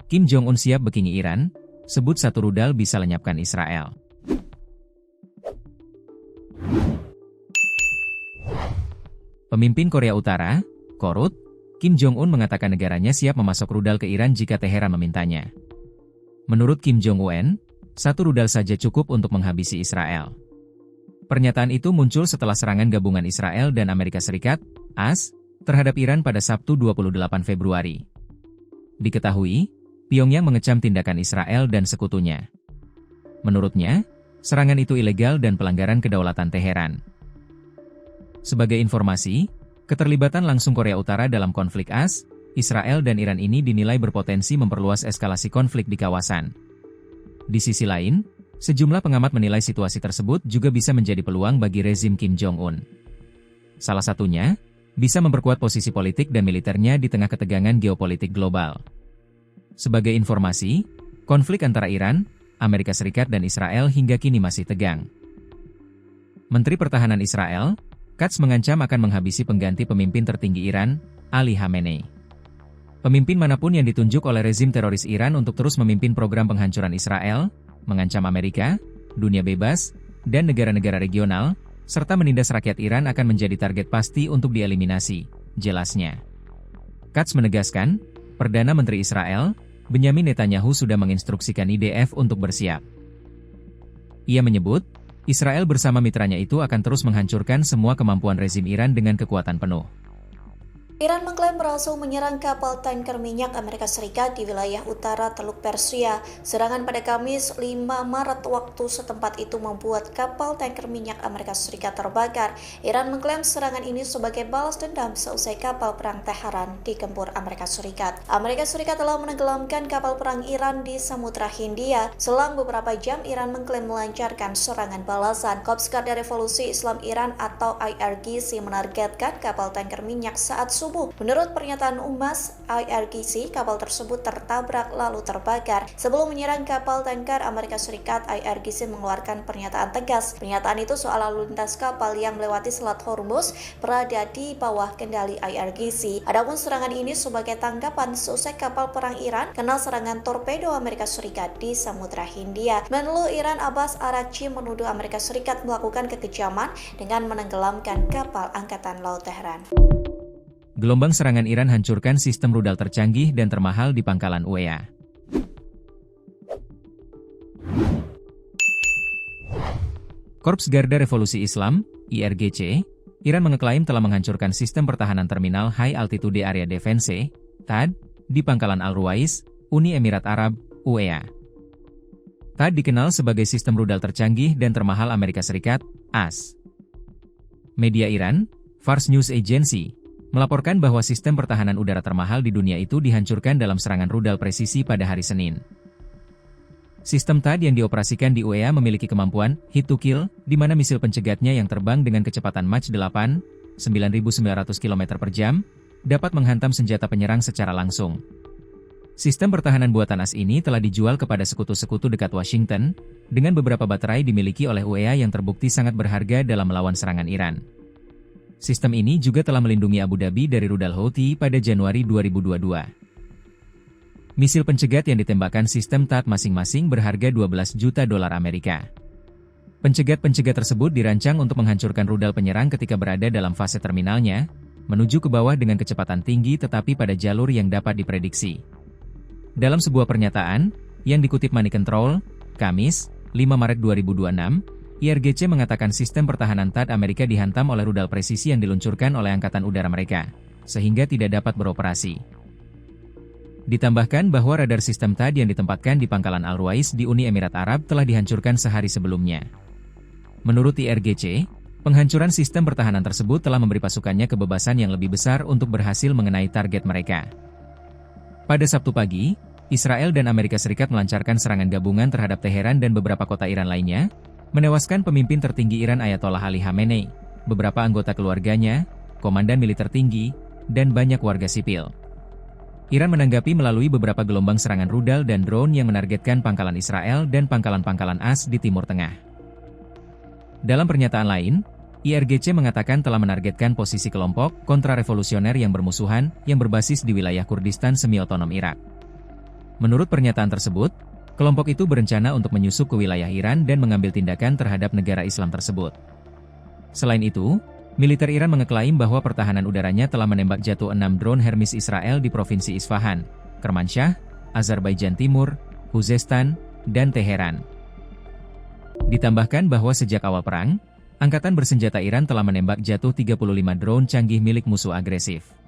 Kim Jong-un siap bekingi Iran, sebut satu rudal bisa lenyapkan Israel. Pemimpin Korea Utara, Korut, Kim Jong-un mengatakan negaranya siap memasok rudal ke Iran jika Teheran memintanya. Menurut Kim Jong-un, satu rudal saja cukup untuk menghabisi Israel. Pernyataan itu muncul setelah serangan gabungan Israel dan Amerika Serikat, AS, terhadap Iran pada Sabtu 28 Februari. Diketahui, Pyongyang mengecam tindakan Israel dan sekutunya. Menurutnya, serangan itu ilegal dan pelanggaran kedaulatan Teheran. Sebagai informasi, keterlibatan langsung Korea Utara dalam konflik AS, Israel dan Iran ini dinilai berpotensi memperluas eskalasi konflik di kawasan. Di sisi lain, sejumlah pengamat menilai situasi tersebut juga bisa menjadi peluang bagi rezim Kim Jong-un. Salah satunya, bisa memperkuat posisi politik dan militernya di tengah ketegangan geopolitik global. Sebagai informasi, konflik antara Iran, Amerika Serikat dan Israel hingga kini masih tegang. Menteri Pertahanan Israel, Katz mengancam akan menghabisi pengganti pemimpin tertinggi Iran, Ali Khamenei. Pemimpin manapun yang ditunjuk oleh rezim teroris Iran untuk terus memimpin program penghancuran Israel, mengancam Amerika, dunia bebas, dan negara-negara regional, serta menindas rakyat Iran akan menjadi target pasti untuk dieliminasi, jelasnya. Katz menegaskan, Perdana Menteri Israel, Benyamin Netanyahu sudah menginstruksikan IDF untuk bersiap. Ia menyebut, Israel bersama mitranya itu akan terus menghancurkan semua kemampuan rezim Iran dengan kekuatan penuh. Iran mengklaim berhasil menyerang kapal tanker minyak Amerika Serikat di wilayah utara Teluk Persia. Serangan pada Kamis 5 Maret waktu setempat itu membuat kapal tanker minyak Amerika Serikat terbakar. Iran mengklaim serangan ini sebagai balas dendam seusai kapal perang Teheran digempur Amerika Serikat. Amerika Serikat telah menenggelamkan kapal perang Iran di Samudra Hindia. Selang beberapa jam, Iran mengklaim melancarkan serangan balasan. Korps Garda Revolusi Islam Iran atau IRGC menargetkan kapal tanker minyak saat subuh. Menurut pernyataan Humas IRGC, kapal tersebut tertabrak lalu terbakar. Sebelum menyerang kapal tanker Amerika Serikat, IRGC mengeluarkan pernyataan tegas. Pernyataan itu soal lalu lintas kapal yang melewati Selat Hormuz berada di bawah kendali IRGC. Adapun serangan ini sebagai tanggapan seusai kapal perang Iran kena serangan torpedo Amerika Serikat di Samudra Hindia. Menlu Iran Abbas Araghchi menuduh Amerika Serikat melakukan kekejaman dengan menenggelamkan kapal Angkatan Laut Teheran. Gelombang serangan Iran hancurkan sistem rudal tercanggih dan termahal di pangkalan UEA. Korps Garda Revolusi Islam, IRGC, Iran mengeklaim telah menghancurkan sistem pertahanan terminal High Altitude Area Defense, THAAD, di pangkalan Al-Ruwais, Uni Emirat Arab, UEA. THAAD dikenal sebagai sistem rudal tercanggih dan termahal Amerika Serikat, AS. Media Iran, Fars News Agency, melaporkan bahwa sistem pertahanan udara termahal di dunia itu dihancurkan dalam serangan rudal presisi pada hari Senin. Sistem THAAD yang dioperasikan di UEA memiliki kemampuan hit to kill, di mana misil pencegatnya yang terbang dengan kecepatan Mach 8, 9.900 km per jam, dapat menghantam senjata penyerang secara langsung. Sistem pertahanan buatan AS ini telah dijual kepada sekutu-sekutu dekat Washington, dengan beberapa baterai dimiliki oleh UEA yang terbukti sangat berharga dalam melawan serangan Iran. Sistem ini juga telah melindungi Abu Dhabi dari rudal Houthi pada Januari 2022. Misil pencegat yang ditembakkan sistem THAAD masing-masing berharga 12 juta dolar Amerika. Pencegat-pencegat tersebut dirancang untuk menghancurkan rudal penyerang ketika berada dalam fase terminalnya, menuju ke bawah dengan kecepatan tinggi tetapi pada jalur yang dapat diprediksi. Dalam sebuah pernyataan, yang dikutip Money Control, Kamis, 5 Maret 2026, IRGC mengatakan sistem pertahanan THAAD Amerika dihantam oleh rudal presisi yang diluncurkan oleh Angkatan Udara mereka, sehingga tidak dapat beroperasi. Ditambahkan bahwa radar sistem THAAD yang ditempatkan di pangkalan Al-Ruwais di Uni Emirat Arab telah dihancurkan sehari sebelumnya. Menurut IRGC, penghancuran sistem pertahanan tersebut telah memberi pasukannya kebebasan yang lebih besar untuk berhasil mengenai target mereka. Pada Sabtu pagi, Israel dan Amerika Serikat melancarkan serangan gabungan terhadap Teheran dan beberapa kota Iran lainnya, menewaskan pemimpin tertinggi Iran Ayatollah Ali Khamenei, beberapa anggota keluarganya, komandan militer tinggi, dan banyak warga sipil. Iran menanggapi melalui beberapa gelombang serangan rudal dan drone yang menargetkan pangkalan Israel dan pangkalan-pangkalan AS di Timur Tengah. Dalam pernyataan lain, IRGC mengatakan telah menargetkan posisi kelompok kontrarevolusioner yang bermusuhan yang berbasis di wilayah Kurdistan semi-otonom Irak. Menurut pernyataan tersebut, kelompok itu berencana untuk menyusup ke wilayah Iran dan mengambil tindakan terhadap negara Islam tersebut. Selain itu, militer Iran mengeklaim bahwa pertahanan udaranya telah menembak jatuh 6 drone Hermes Israel di Provinsi Isfahan, Kermansyah, Azerbaijan Timur, Khuzestan, dan Teheran. Ditambahkan bahwa sejak awal perang, Angkatan Bersenjata Iran telah menembak jatuh 35 drone canggih milik musuh agresif.